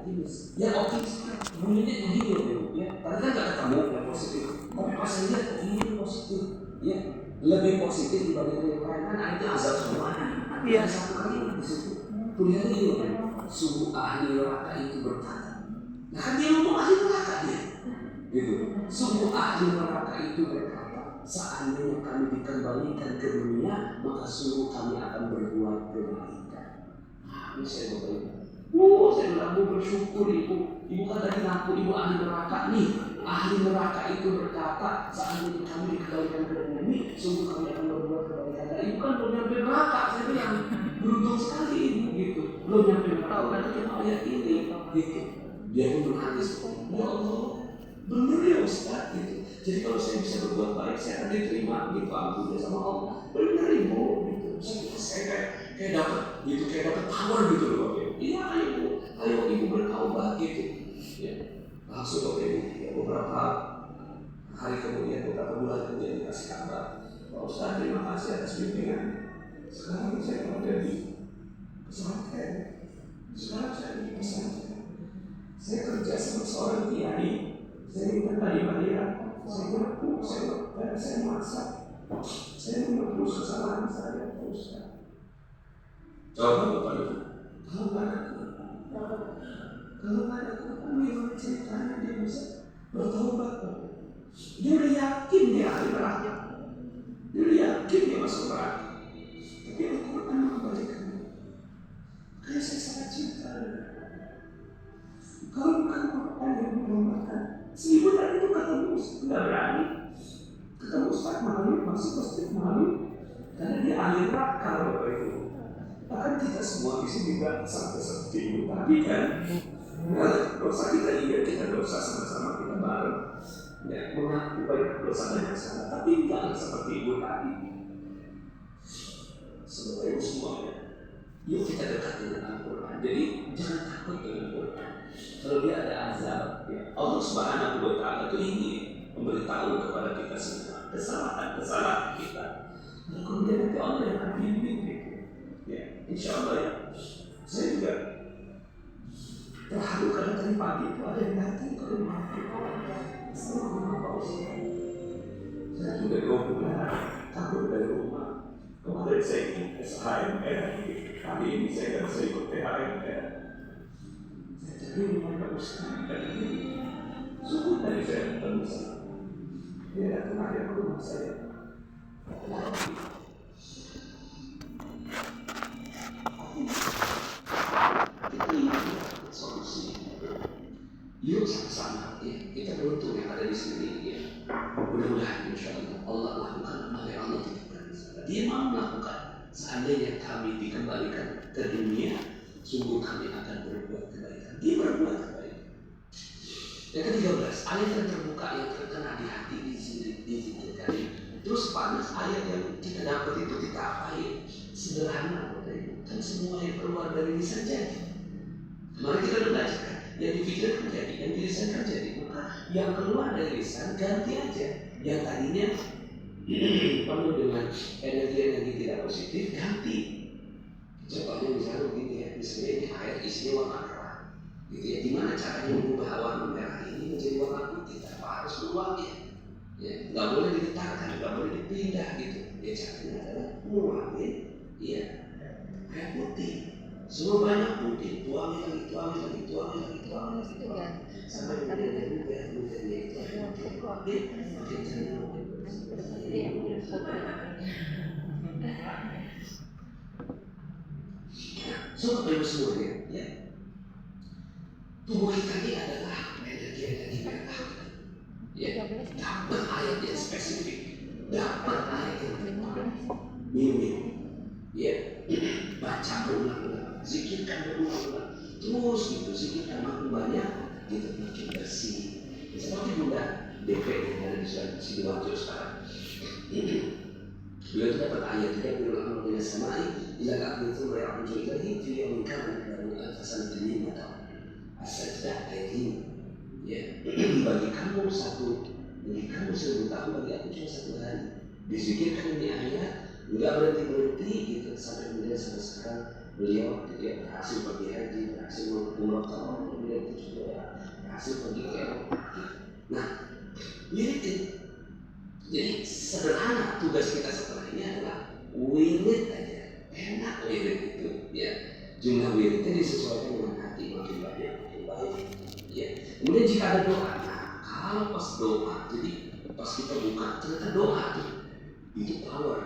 optimis. Ya optimis bunyinya begini ya. Tadi kan nggak ketemu yang positif, tapi pas saya lihat ini positif, ya lebih positif dibanding yang lain kan itu azab semuanya. Iya. Satu kali di situ tulisannya ini kan, sungguh ahli neraka itu berkata. Nah kan dia ngomong ahli neraka dia, gitu. Sungguh ahli neraka itu berkata, seandainya kami dikembalikan ke dunia, maka sungguh kami akan berbuat kebaikan. Nah, ini saya berkata. Saya bilang, bersyukur ibu. Ibu kan tadi ngaku ibu ahli neraka nih. Ahli neraka itu berkata, seandainya kami dikembalikan ke bumi, sungguh kami akan berbuat kebaikan. Nah, ibu kan belum nyampe neraka. Saya bilang, beruntung sekali ibu gitu. Belum nyampe neraka, kan cuma ayat ini gitu. Dia pun menangis. Ya Allah, bener ya Ustaz gitu. Jadi kalau saya bisa berbuat baik, saya akan diterima gitu. Alhamdulillah sama Allah. Bener ibu gitu. Saya kayak dapat gitu, kayak dapat power gitu loh. Iya ayo ibu bertaubat gitu. Ya, langsung Bapak Ibu. Ya, beberapa hari kemudian, beberapa bulan kemudian dikasih kabar, Pak Ustaz terima kasih atas bimbingan. Sekarang saya berada di pesantren. Sekarang saya di pesantren. Saya kerja sama seorang kiai. Saya minta balik-balik. Saya ngaku, saya masak. Saya menebus kesalahan saya, Pak Ustaz. Coba Bapak Ibu, kalau nggak ada gimana ceritanya dia bisa bertobat? Dia udah yakin dia ahli neraka, dia udah yakin dia masuk neraka. Tapi Al-Quran mengembalikannya. Makanya saya sangat cinta. Kalau bukan Al-Quran yang menyelamatkan, si ibu tadi itu ketemu nggak berani, ketemu Ustaz malu, masuk masjid malu, karena dia ahli neraka Bapak Ibu. Bahkan kita semua di sini juga sampai seperti itu tadi kan. Dosa kita kita dosa sama-sama kita bareng. Ya, mengaku banyak dosa banyak salah, tapi jangan seperti ibu tadi. Semoga ibu semuanya, yuk kita dekat dengan Al-Quran. Jadi jangan takut dengan Al-Quran. Kalau dia ada azab, ya, Allah Subhanahu wa Ta'ala itu ingin memberitahu kepada kita semua kesalahan kita. Dan kemudian nanti Allah yang akan bimbing gitu. Ya, insya Allah ya. Saya juga terharu karena tadi pagi itu ada yang datang ke rumah. Saya rumah Pak Ustaz. Saya sudah 2 bulan kabur dari rumah. Kemarin saya ikut SHMR. Kali ini saya tidak bisa ikut THMR. Saya cari rumah Pak Ustaz. Subuh tadi saya ketemu sama dia datang ada ke rumah saya. Yuk sama-sama ya, kita beruntung yang ada di sini ya. Mudah-mudahan insya Allah lakukan apa yang Allah titipkan. Dia mau melakukan. Seandainya kami dikembalikan ke dunia, sungguh kami akan berbuat kebaikan. Dia berbuat kebaikan. Yang ke-13, ayat yang terbuka yang terkena di hati dizikirkan. Terus panas ayat yang kita dapat itu kita apain? Sederhana kan semua yang keluar dari lisan jadi. Kemarin kita udah belajar kan, yang dipikirkan jadi, yang dilisankan jadi. Maka yang keluar dari lisan ganti aja. Yang tadinya penuh dengan energi tidak positif, ganti. Contohnya misalnya begini ya, misalnya ini air isinya warna merah, gitu ya. Gimana caranya mengubah warna merah ini menjadi warna putih? Tanpa harus keluar ya, nggak boleh diletakkan, nggak boleh dipindah gitu. Ya caranya adalah mengurangi, ya air putih. Semua banyak putih, tuangin lagi sampai kemudian putihnya itu makin cenderung. Sobat Ibu semuanya, ya, tubuh kita ini adalah energi merah. Ya, dapat ayat yang spesifik, dapat ayat yang tepat, minum, ya, baca berulang-ulang, zikirkan berulang-ulang, terus gitu, zikirkan makin banyak, gitu makin bersih. Seperti Bunda DP yang ada di Sidoarjo sekarang. Beliau dapat ayat juga berulang-ulang dengan samai, ila ka'budu wa ya'budu ilahi fi yawmin kana lahu alfasan dunia atau as-sajdah ayat ini. Ya, bagi kamu 1000 tahun, bagi aku cuma 1 hari. Dizikirkan ini ayat, nggak berhenti gitu sampai kemudian sampai sekarang beliau berhasil pergi haji, berhasil umroh kalau kemudian itu juga hasil pergi ke Eropa. Nah, wiritin. Jadi sederhana tugas kita setelah ini adalah wirid aja, enak wirid itu, ya. Jumlah wiridnya disesuaikan dengan hati, makin banyak makin baik. Ya. Kemudian jika ada doa, nah kalau pas doa, jadi pas kita buka ternyata doa tuh itu power.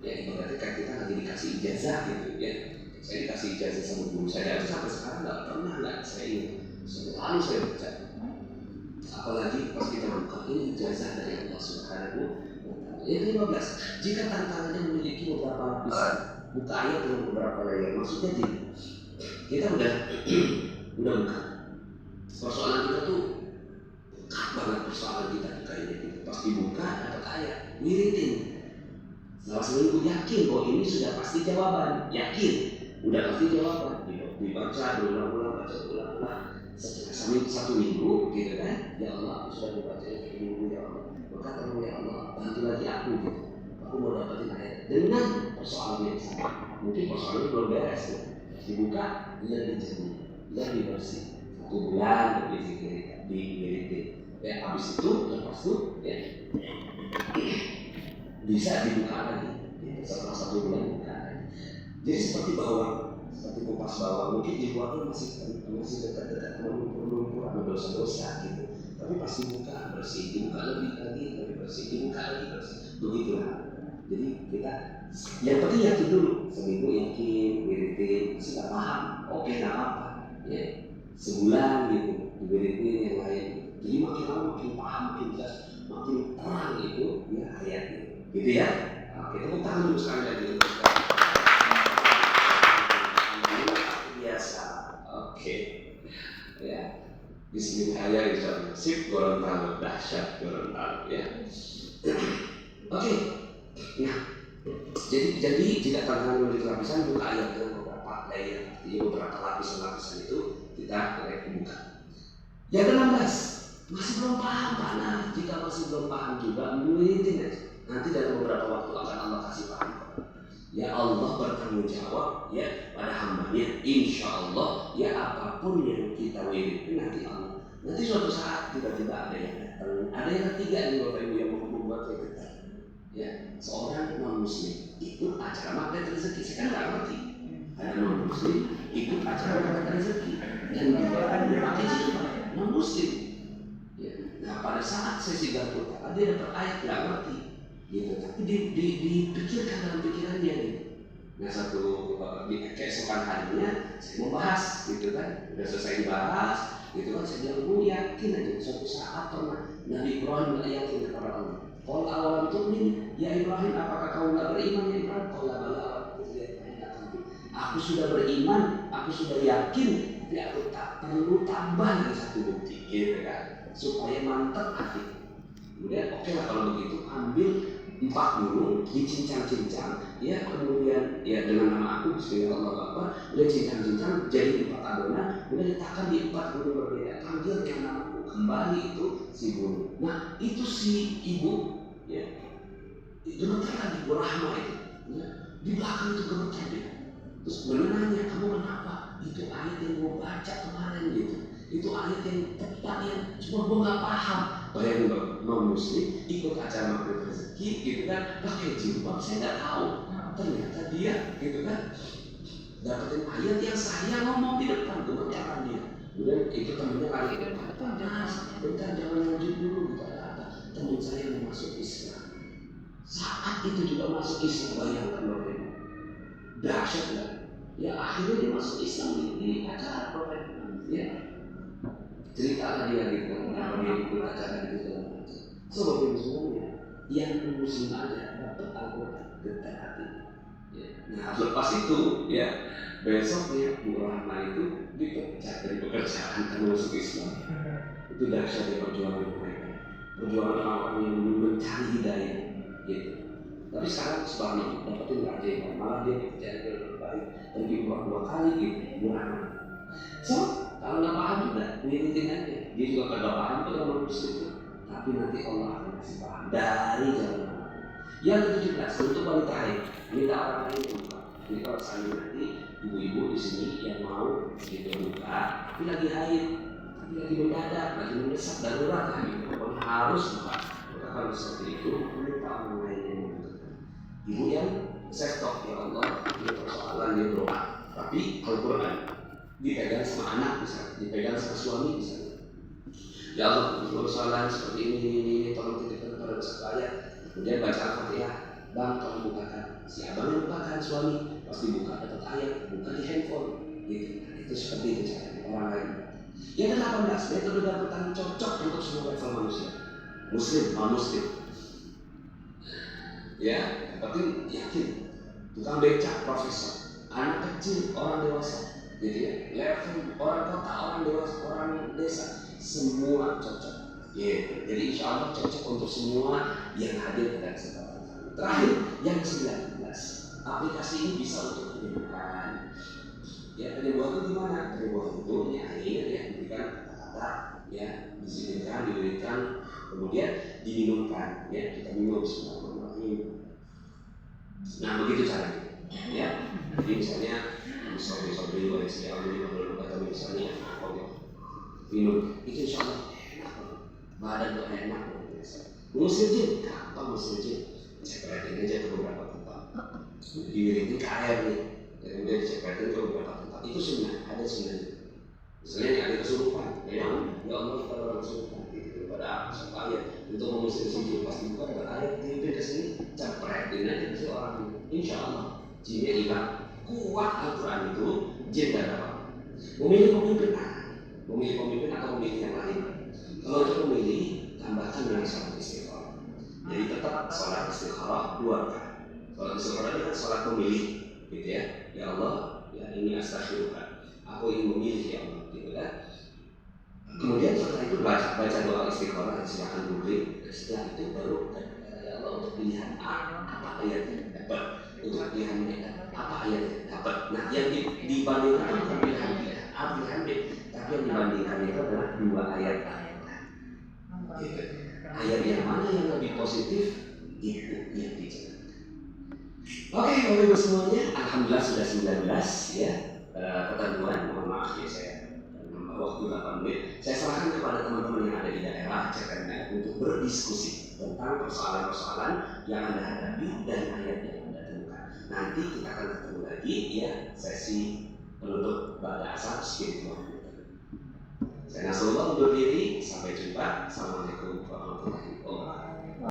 Ya ibaratnya kan kita lagi dikasih ijazah gitu ya. Saya dikasih ijazah sama guru saya, itu sampai sekarang nggak saya ingat. Selalu saya baca. Apalagi pas kita buka ini ijazah dari Allah Subhanahu wa Ta'ala. Yang 15, jika tantangannya memiliki beberapa lapisan, buka ayat dengan beberapa layar. Maksudnya kita udah buka. Persoalan kita tuh berat banget persoalan kita kayaknya gitu. Pas dibuka dapat ayat, wiridin. Setelah seminggu yakin bahwa ini sudah pasti jawaban, yakin, udah pasti jawaban. Dibaca berulang-ulang, baca berulang-ulang. Setelah satu minggu, gitu kan? Ya Allah, aku sudah membaca ini minggu ya Allah. Maka tolong ya Allah, bantu lagi aku gitu. Aku mau dapetin ayat dengan persoalan yang sama. Mungkin persoalannya belum beres tuh. Dibuka, lebih jernih, lebih bersih. 1 bulan lebih zikir, di ya habis itu lepas itu ya bisa dibuka lagi. Ya, setelah 1 bulan buka lagi. Jadi seperti bawang, seperti kupas bawang, mungkin dibuatnya masih dekat-dekat lumpur atau dosa-dosa gitu. Tapi pas dibuka bersih, dibuka lebih bersih, dibuka lagi bersih. Begitulah. Jadi kita yang penting yakin dulu, seminggu yakin, wiridin, masih nggak paham, oke nggak apa-apa, ya sebulan gitu, wiridin yang lain. Jadi makin lama makin paham, makin jelas, makin terang itu, ya ayatnya, gitu ya. Oke, tepuk tangan dulu sekali lagi. Biasa, oke, ya. Bismillahirrahmanirrahim. Sip Gorontalo, dahsyat Gorontalo, ya. Oke. Nah, jadi jika tantangan memiliki lapisan, buka ayat dengan beberapa layer, artinya beberapa lapisan itu kita buka. Yang ke-16, masih belum paham mana? Jika masih belum paham juga, meneliti aja. Nanti dalam beberapa waktu akan Allah kasih paham. Ya Allah bertanggung jawab ya pada hambanya. Insya Allah ya apapun yang kita wiridin nanti Allah. Nanti suatu saat tiba-tiba ada yang datang. Ada yang ketiga nih Bapak Ibu yang membuat saya getar. Ya, seorang non-muslim ikut acara magnet rezeki. Saya kan nggak ngerti. Ada non-muslim ikut acara magnet rezeki dan juga pakai jilbab non-muslim. Ya. Nah pada saat sesi gabung dia dapat ayat nggak ngerti, gitu. Tapi dipikirkan dalam pikirannya. Gitu. Nah keesokan harinya saya mau bahas, gitu kan. Udah selesai dibahas, gitu kan. Saya bilang gue yakin aja suatu saat pernah Nabi Ibrahim nggak yakin kepada Allah. Kalau awal itu ini, ya Ibrahim, apakah kau nggak beriman ya Ibrahim? Kalau bala aku sudah beriman, aku sudah yakin, tapi aku tak perlu tambah lagi satu bukti, gitu kan? Supaya mantap hati. Kemudian oke lah kalau begitu, ambil 4 gunung, dicincang-cincang, ya kemudian ya dengan nama aku, Bismillahirrahmanirrahim, udah cincang-cincang jadi 4 adonan, udah ditakar di 4 gunung berbeda, panggil yang namaku, kembali itu si gunung. Nah itu si ibu, ya gemetar lagi, Rahma itu, ya, di belakang itu gemetar dia. Terus beliau nanya, kamu kenapa? Itu ayat yang gue baca kemarin gitu. Itu ayat yang tepat yang cuma gue nggak paham. Bayangin non-muslim ikut acara magnet rezeki gitu kan, pakai jilbab saya nggak tahu. Ternyata dia gitu kan dapetin ayat yang saya ngomong di depan, gemetaran dia. Kemudian itu temennya kali itu, bentar jangan lanjut dulu gitu ada teman saya yang masuk Islam. Saat itu juga masuk Islam, bayangkan Bapak Ibu. Dahsyat kan? Ya akhirnya dia masuk Islam di acara Bapak Ibu. Ya. Ceritalah dia gitu kan, kenapa dia ikut acara itu segala macam. Sobat Ibu semuanya, yang muslim aja dapat Al-Quran, getar hati. Ya. Nah lepas itu, ya besoknya Bu Rahma itu dipecat dari pekerjaan karena masuk Islam. Itu dahsyat dari perjuangan mereka, perjuangan orang yang mencari hidayah, gitu. Tapi sekarang subhanallah dapetin keajaiban, malah dia dipercaya lebih baik, pergi umrah 2 kali gitu, Bu Rahma. So kalau nggak paham juga, ngikutin aja. Dia juga nggak paham tuh kalau muslim itu, tapi nanti Allah akan kasih paham dari jalan Allah. Yang ke-17 untuk wanita haid, minta orang lain buka. Jadi kalau saya nanti ibu-ibu di sini yang mau gitu buka, tapi lagi haid, tapi lagi mendadak, lagi mendesak darurat, gitu. Pokoknya harus buka. Maka kalau seperti itu, minta orang lain yang membutuhkan. Ibu yang saya stop, ya Allah, ini persoalan dia doa. Tapi Al-Quran dipegang sama anak misalnya, dipegang sama suami misalnya. Ya Allah, persoalan seperti ini, tolong titipkan kepada saya. Kemudian baca Al-Fatihah, bang tolong bukakan. Si abang yang bukakan suami, pasti buka dapat ayat, buka di handphone, gitu. Itu seperti itu caranya orang lain. Yang ke-18, metode dapatan cocok untuk semua level manusia. Muslim, non-muslim. Ya, tapi yakin. Tukang becak, profesor, anak kecil, orang dewasa, gitu ya. Level orang kota, orang dewasa, orang desa, semua cocok. Gitu. Jadi insya Allah cocok untuk semua yang hadir pada kesempatan. Terakhir, yang ke-19, aplikasi ini bisa untuk penyembuhan. Ya, penyembuhan itu gimana? Penyembuhan itu ini air ya, diberikan kata-kata, ya, disinfektan, diberikan, kemudian diminumkan, ya, kita minum bismillahirrahmanirrahim. Nah, begitu caranya, ya. Jadi misalnya, sobri oleh si Allah atau misalnya, minum, itu insya Allah enak, badan tuh enak, ngusir jin, gampang ngusir jin. Cepetin aja ke beberapa tempat, diwiringin ke air nih, kemudian dicepetin ke beberapa tempat. Itu sunnah, ada sunnah. Misalnya ada kesurupan, ya Allah kita orang kesurupan, gitu. Pada satu ayat untuk mengusir si jin pasti bukan dapat ayat, diwiring ke sini, cepetin aja ke orang ini. Insya Allah jinnya hilang. Kuat Al-Quran itu jin dan apa? Memilih pemimpin atau memilih yang lain. Kalau untuk memilih, tambahkan dengan salat istikharah. Jadi tetap salat istikharah 2 rakaat. Salat istikharah ini kan salat memilih, gitu ya. Ya Allah, ya ini astaghfirullah. Aku ingin memilih ya Allah, gitu kan. Kemudian setelah itu baca doa istikharah dan silakan duduk. Setelah itu baru ya Allah untuk pilihan A apa ayatnya dapat, untuk pilihan B apa ayatnya dapat. Nah yang dibandingkan bukan pilihan A pilihan B, tapi yang dibandingkan itu adalah 2 ayat. Gitu. Ayat yang mana yang lebih positif itu yang dijalankan. Oke, Bapak Ibu semuanya, alhamdulillah sudah 19 ya. Ketentuan, mohon maaf ya saya nambah waktu 8 menit. Saya serahkan kepada teman-teman yang ada di daerah CPNS untuk berdiskusi tentang persoalan-persoalan yang Anda hadapi dan ayat yang Anda temukan. Nanti kita akan ketemu lagi ya sesi penutup pada asar spiritual. Saya Nasrullah undur diri, sampai jumpa. Assalamualaikum warahmatullahi wabarakatuh.